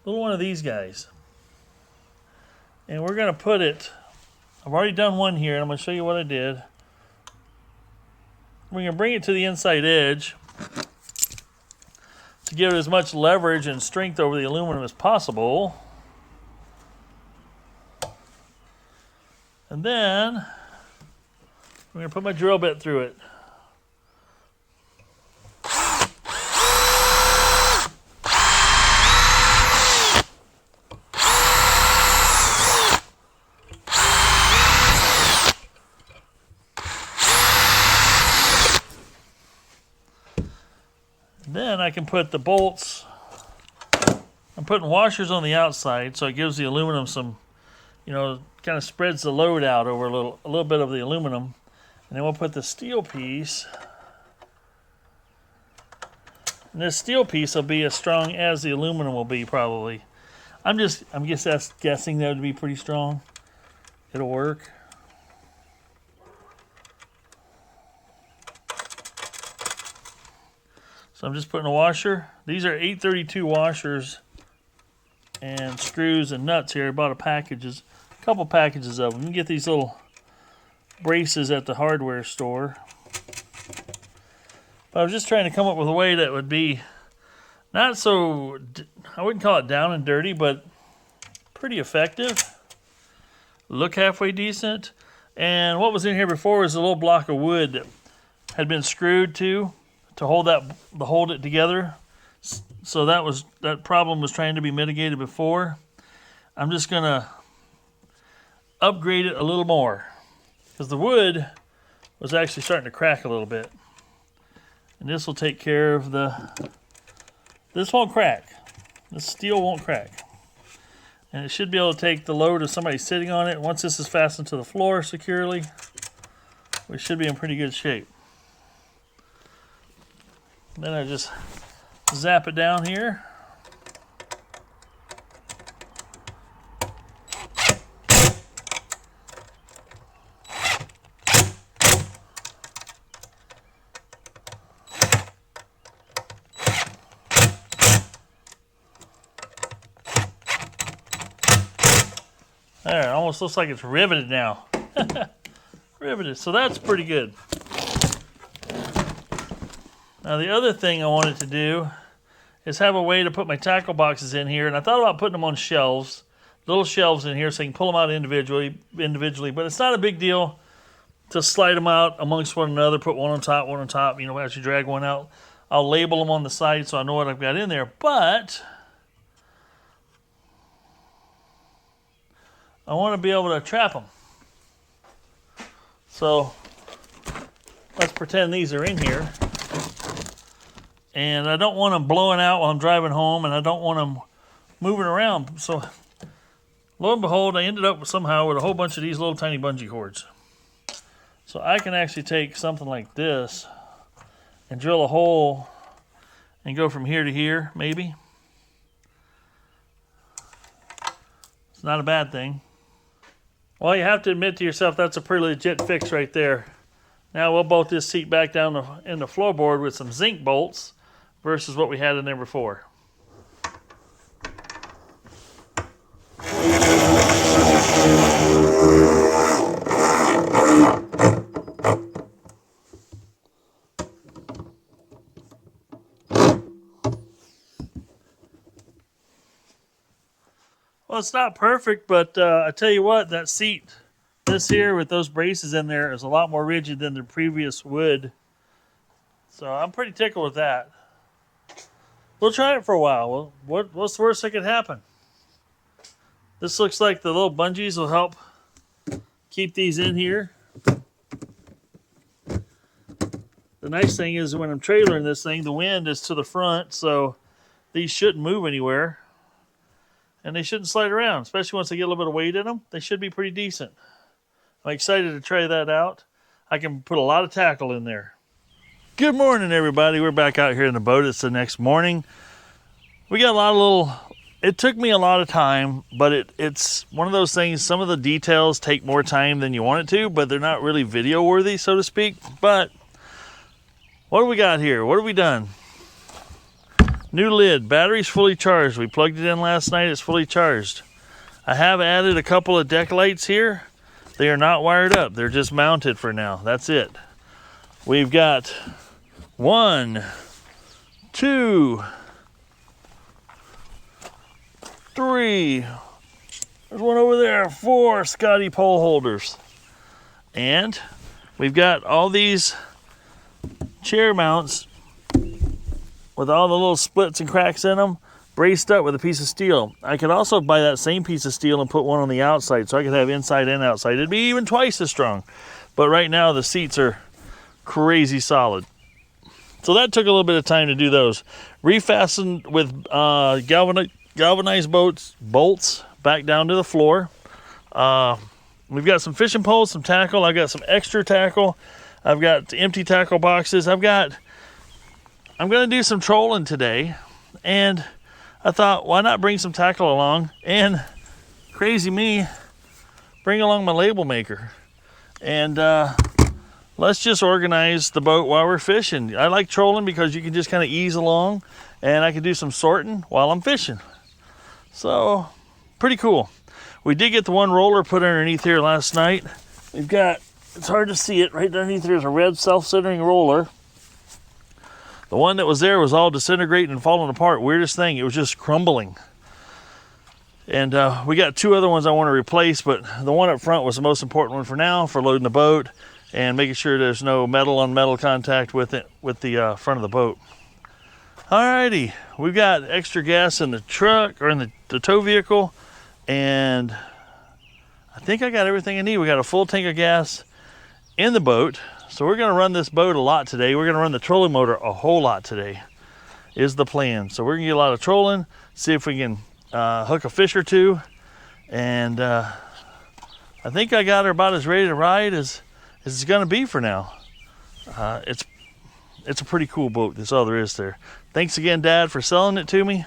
S1: one of these guys. And we're going to put it, I've already done one here, and I'm going to show you what I did. We're going to bring it to the inside edge to give it as much leverage and strength over the aluminum as possible. And then I'm going to put my drill bit through it. Then I can put the bolts, I'm putting washers on the outside so it gives the aluminum some, kind of spreads the load out over a little bit of the aluminum. And then we'll put the steel piece. And this steel piece will be as strong as the aluminum will be probably. I'm just guessing that would be pretty strong. It'll work. So I'm just putting a washer. These are 832 washers and screws and nuts here. I bought a couple packages of them. You can get these little braces at the hardware store. But I was just trying to come up with a way that would be not so, I wouldn't call it down and dirty, but pretty effective. Look halfway decent. And what was in here before was a little block of wood that had been screwed to hold it together. So that problem was trying to be mitigated before. I'm just gonna upgrade it a little more because the wood was actually starting to crack a little bit. And this will take care of this won't crack. The steel won't crack. And it should be able to take the load of somebody sitting on it. Once this is fastened to the floor securely, we should be in pretty good shape. Then I just zap it down here. There, it almost looks like it's riveted now. Riveted, so that's pretty good. Now the other thing I wanted to do is have a way to put my tackle boxes in here, and I thought about putting them on shelves, little shelves in here so you can pull them out individually, but it's not a big deal to slide them out amongst one another, put one on top, as you drag one out. I'll label them on the side so I know what I've got in there, but I want to be able to trap them. So let's pretend these are in here. And I don't want them blowing out while I'm driving home, and I don't want them moving around. So lo and behold, I ended up somehow with a whole bunch of these little tiny bungee cords. So I can actually take something like this and drill a hole and go from here to here, maybe. It's not a bad thing. Well, you have to admit to yourself that's a pretty legit fix right there. Now we'll bolt this seat back down in the floorboard with some zinc bolts versus what we had in there before. Well, it's not perfect, but I tell you what, that seat, this here with those braces in there is a lot more rigid than the previous wood. So I'm pretty tickled with that. We'll try it for a while. What's the worst that could happen? This looks like the little bungees will help keep these in here. The nice thing is when I'm trailering this thing, the wind is to the front, so these shouldn't move anywhere. And they shouldn't slide around, especially once they get a little bit of weight in them. They should be pretty decent. I'm excited to try that out. I can put a lot of tackle in there. Good morning, everybody. We're back out here in the boat. It's the next morning. We got a lot of little... It took me a lot of time, but it's one of those things, some of the details take more time than you want it to, but they're not really video worthy, so to speak. But what do we got here? What have we done? New lid. Battery's fully charged. We plugged it in last night. It's fully charged. I have added a couple of deck lights here. They are not wired up. They're just mounted for now. That's it. We've got 1, 2, 3, there's one over there, 4 Scotty pole holders. And we've got all these chair mounts with all the little splits and cracks in them, braced up with a piece of steel. I could also buy that same piece of steel and put one on the outside, so I could have inside and outside. It'd be even twice as strong. But right now the seats are crazy solid. So that took a little bit of time to do those. Refastened with galvanized bolts back down to the floor. We've got some fishing poles, some tackle. I've got some extra tackle. I've got empty tackle boxes. I'm going to do some trolling today, and I thought, why not bring some tackle along? And crazy me, bring along my label maker. And let's just organize the boat while we're fishing. I like trolling because you can just kind of ease along, and I can do some sorting while I'm fishing. So, pretty cool. We did get the one roller put underneath here last night. We've got, it's hard to see it, right underneath there's a red self-centering roller. The one that was there was all disintegrating and falling apart. Weirdest thing, it was just crumbling. And we got 2 other ones I want to replace, but the one up front was the most important one for now, for loading the boat and making sure there's no metal on metal contact with it, with the front of the boat. Alrighty, we've got extra gas in the truck, or in the tow vehicle, and I think I got everything I need. We got a full tank of gas in the boat, so we're gonna run this boat a lot today. We're gonna run the trolling motor a whole lot today, is the plan. So we're gonna get a lot of trolling, see if we can hook a fish or 2, and I think I got her about as ready to ride as it's gonna be for now. It's a pretty cool boat. That's all there is there. Thanks again, Dad, for selling it to me.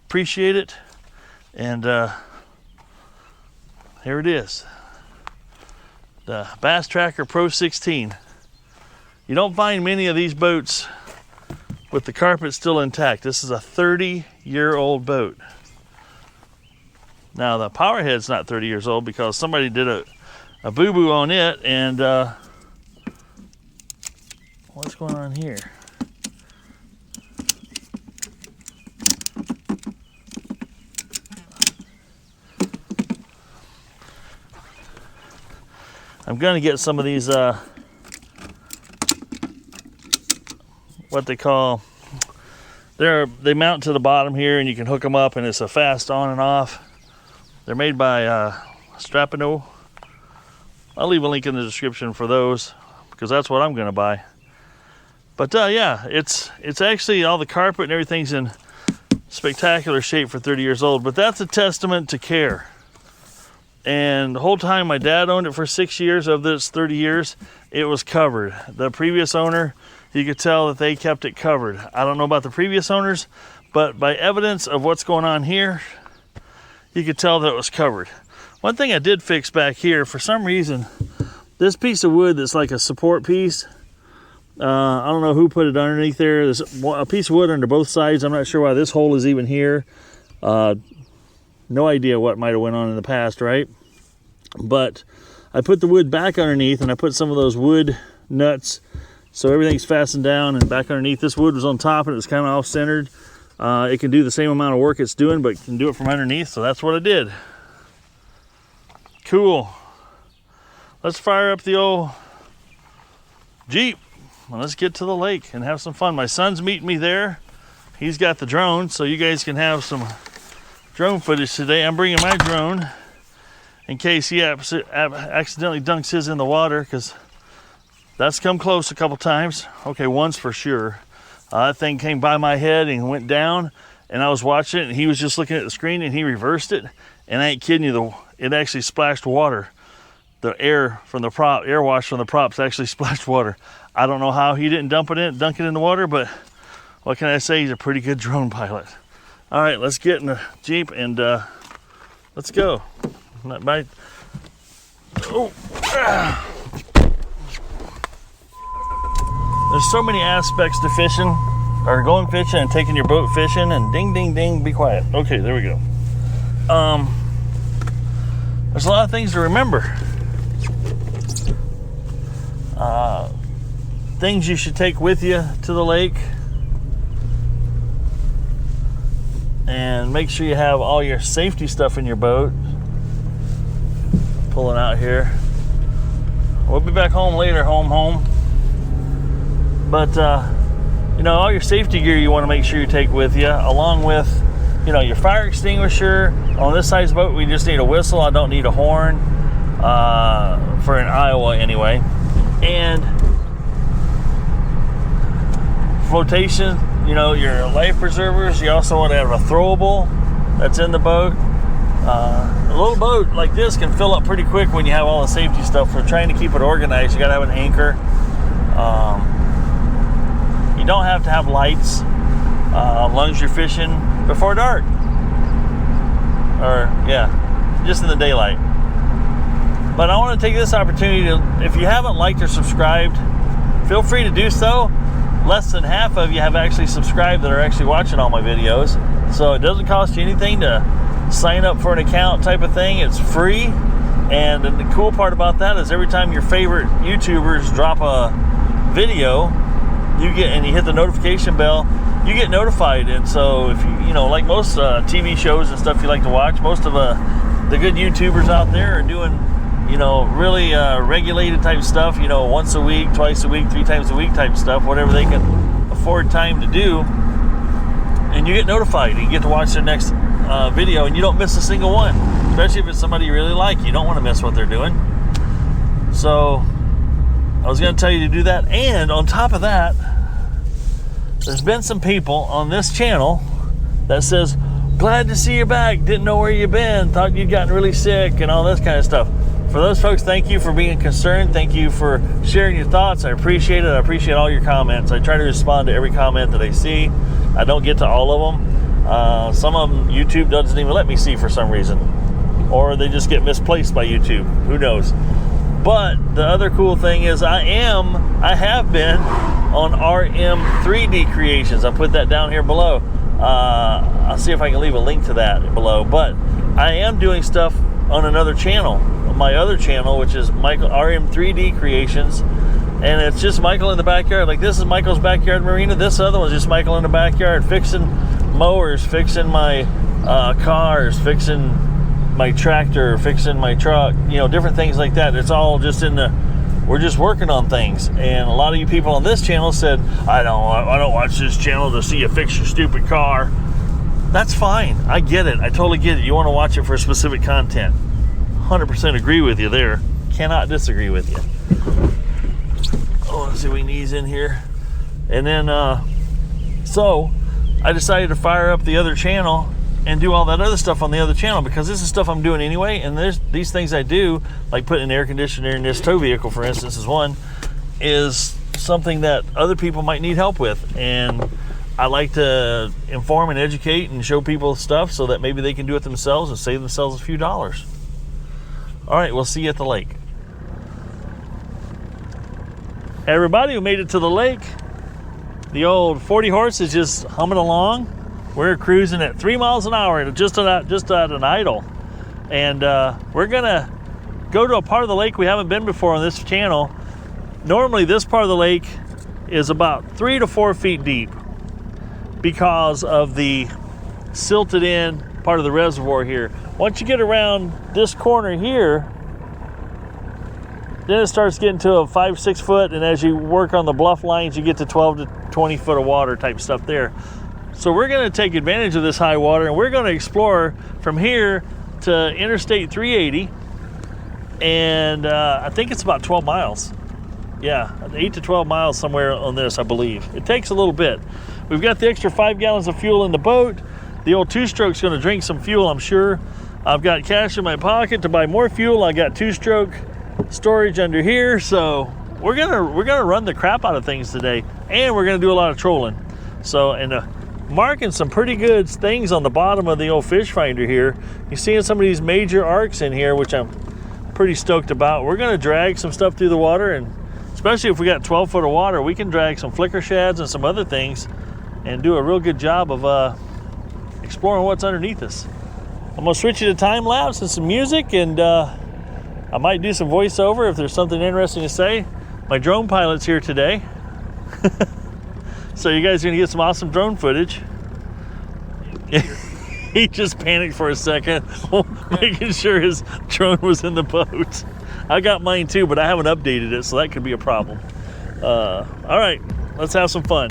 S1: Appreciate it. And here it is. The Bass Tracker Pro 16. You don't find many of these boats with the carpet still intact. This is a 30-year-old boat. Now, the power head's not 30 years old because somebody did a boo-boo on it, and what's going on here? I'm gonna get some of these what they call, they mount to the bottom here, and you can hook them up, and it's a fast on and off. They're made by Strapano. I'll leave a link in the description for those because that's what I'm gonna buy. But yeah, it's actually, all the carpet and everything's in spectacular shape for 30 years old, but that's a testament to care. And the whole time my dad owned it for 6 years of this 30 years, it was covered. The previous owner, you could tell that they kept it covered. I don't know about the previous owners, but by evidence of what's going on here, you could tell that it was covered. One thing I did fix back here, for some reason, this piece of wood that's like a support piece, I don't know who put it underneath there. There's a piece of wood under both sides. I'm not sure why this hole is even here. No idea what might have went on in the past, right? But I put the wood back underneath, and I put some of those wood nuts so everything's fastened down and back underneath. This wood was on top and it was kind of off-centered. It can do the same amount of work it's doing, but can do it from underneath, so that's what I did. Cool. Let's fire up the old Jeep. Well, let's get to the lake and have some fun. My son's meeting me there. he's got the drone, so you guys can have some drone footage today. I'm bringing my drone in case he accidentally dunks his in the water, because that's come close a couple times. Okay, once for sure. That thing came by my head and went down, and I was watching it, and he was just looking at the screen, and he reversed it, and I ain't kidding you, it actually splashed water. The air from the prop, air wash from the props actually splashed water. I don't know how he didn't dunk it in the water, but what can I say? He's a pretty good drone pilot. All right, let's get in the Jeep and let's go. There's so many aspects to fishing, or going fishing and taking your boat fishing, and ding, ding, ding, be quiet. Okay, there we go. There's a lot of things to remember. Things you should take with you to the lake, and make sure you have all your safety stuff in your boat. Pulling out here. We'll be back home later, home. But you know, all your safety gear you want to make sure you take with you, along with, you know, your fire extinguisher. On this size boat, we just need a whistle. I don't need a horn for in Iowa anyway. And flotation, you know, your life preservers. You also want to have a throwable that's in the boat. A little boat like this can fill up pretty quick when you have all the safety stuff. For trying to keep it organized, you got to have an anchor. You don't have to have lights as long as you're fishing before dark, or yeah, just in the daylight. But I want to take this opportunity to, if you haven't liked or subscribed, feel free to do so. Less than half of you have actually subscribed that are actually watching all my videos, so it doesn't cost you anything to sign up for an account type of thing. It's free, and the cool part about that is every time your favorite YouTubers drop a video, you get, and you hit the notification bell, you get notified. And so if you know, like most TV shows and stuff you like to watch, most of the good YouTubers out there are doing, you know, really regulated type stuff, you know, once a week, twice a week, 3 times a week type stuff, whatever they can afford time to do. And you get notified, and you get to watch their next video, and you don't miss a single one, especially if it's somebody you really like. You don't want to miss what they're doing. So I was going to tell you to do that. And on top of that, there's been some people on this channel that says, glad to see you back, didn't know where you've been, thought you'd gotten really sick, and all this kind of stuff. For those folks, thank you for being concerned. Thank you for sharing your thoughts. I appreciate it. I appreciate all your comments. I try to respond to every comment that I see. I don't get to all of them. Some of them YouTube doesn't even let me see for some reason, or they just get misplaced by YouTube. Who knows? But the other cool thing is I have been on RMD Creations. I'll put that down here below. I'll see if I can leave a link to that below. But I am doing stuff on another channel, my other channel, which is Michael RM3D Creations, and it's just Michael in the backyard. Like, this is Michael's backyard marina. This other one's just Michael in the backyard fixing mowers, fixing my cars, fixing my tractor, fixing my truck, you know, different things like that. It's all just we're just working on things. And a lot of you people on this channel said, I don't watch this channel to see you fix your stupid car. That's fine. I get it. I totally get it. You want to watch it for specific content. 100% agree with you there. Cannot disagree with you. Oh, let's see if we can ease in here. And then, so I decided to fire up the other channel and do all that other stuff on the other channel, because this is stuff I'm doing anyway. And there's these things I do, like putting an air conditioner in this tow vehicle, for instance, is one, is something that other people might need help with. And I like to inform and educate and show people stuff so that maybe they can do it themselves and save themselves a few dollars. All right, we'll see you at the lake. Hey everybody, we made it to the lake. The old 40 horse is just humming along. We're cruising at 3 miles an hour, just at an idle. And we're gonna go to a part of the lake we haven't been before on this channel. Normally this part of the lake is about 3 to 4 feet deep because of the silted in part of the reservoir here. Once you get around this corner here, then it starts getting to a 5-6 foot, and as you work on the bluff lines, you get to 12 to 20 foot of water type stuff there. So we're going to take advantage of this high water, and we're going to explore from here to Interstate 380, and I think it's about 12 miles. Yeah, 8 to 12 miles somewhere on this, I believe. It takes a little bit. We've got the extra 5 gallons of fuel in the boat. The old two-stroke's going to drink some fuel, I'm sure. I've got cash in my pocket to buy more fuel. I got two-stroke storage under here, so we're gonna run the crap out of things today, and we're gonna do a lot of trolling. So, and marking some pretty good things on the bottom of the old fish finder here. You're seeing some of these major arcs in here, which I'm pretty stoked about. We're gonna drag some stuff through the water, and especially if we got 12 foot of water, we can drag some flicker shads and some other things and do a real good job of exploring what's underneath us. I'm gonna switch you to time lapse and some music, and I might do some voiceover if there's something interesting to say. My drone pilot's here today. So you guys are gonna get some awesome drone footage. He just panicked for a second, making sure his drone was in the boat. I got mine too, but I haven't updated it, so that could be a problem. All right, let's have some fun.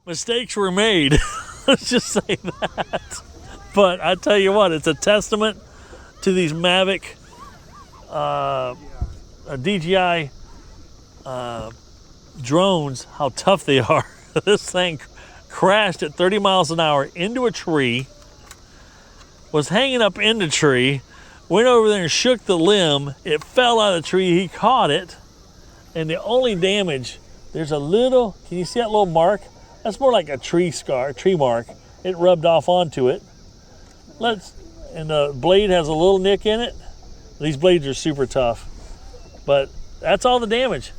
S1: Mistakes were made. Let's just say that. But I tell you what, it's a testament to these Mavic DJI drones, how tough they are. This thing crashed at 30 miles an hour into a tree, was hanging up in the tree, went over there and shook the limb. It fell out of the tree. He caught it, and the only damage, there's a little, can you see that little mark? That's more like a tree scar, tree mark. It rubbed off onto it. And the blade has a little nick in it. These blades are super tough, but that's all the damage.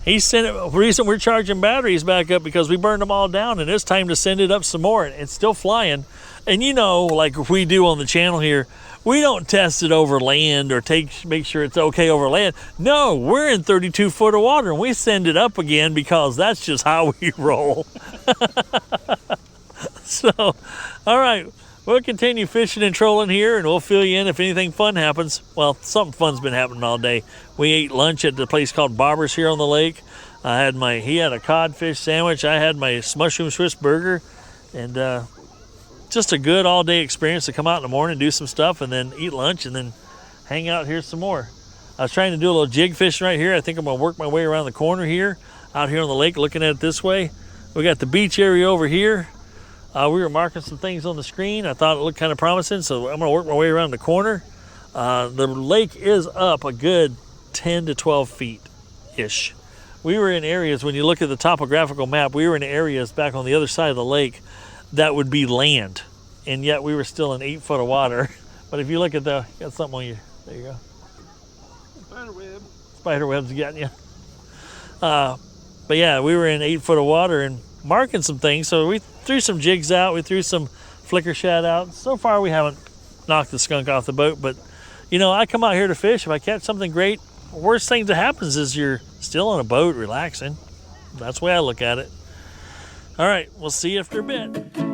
S1: He sent it. The reason we're charging batteries back up because we burned them all down, and it's time to send it up some more. And it's still flying. And you know, like we do on the channel here, we don't test it over land or make sure it's okay over land. No, we're in 32 foot of water, and we send it up again because that's just how we roll. So, all right. We'll continue fishing and trolling here, and we'll fill you in if anything fun happens. Well, something fun's been happening all day. We ate lunch at the place called Barber's here on the lake. He had a codfish sandwich. I had my mushroom Swiss burger, and just a good all-day experience to come out in the morning, do some stuff, and then eat lunch, and then hang out here some more. I was trying to do a little jig fishing right here. I think I'm going to work my way around the corner here, out here on the lake, looking at it this way. We got the beach area over here. We were marking some things on the screen. I thought it looked kind of promising, so I'm going to work my way around the corner. The lake is up a good 10 to 12 feet-ish. We were in areas, when you look at the topographical map, we were in areas back on the other side of the lake that would be land, and yet we were still in 8 foot of water. But if you look at you got something on you. There you go.
S2: Spiderweb.
S1: Spiderweb's getting you. But yeah, we were in 8 foot of water and marking some things, so we threw some jigs out, we threw some flicker shad out. So far we haven't knocked the skunk off the boat, but you know, I come out here to fish. If I catch something great, worst thing that happens is you're still on a boat relaxing. That's the way I look at it. All right, we'll see you after a bit.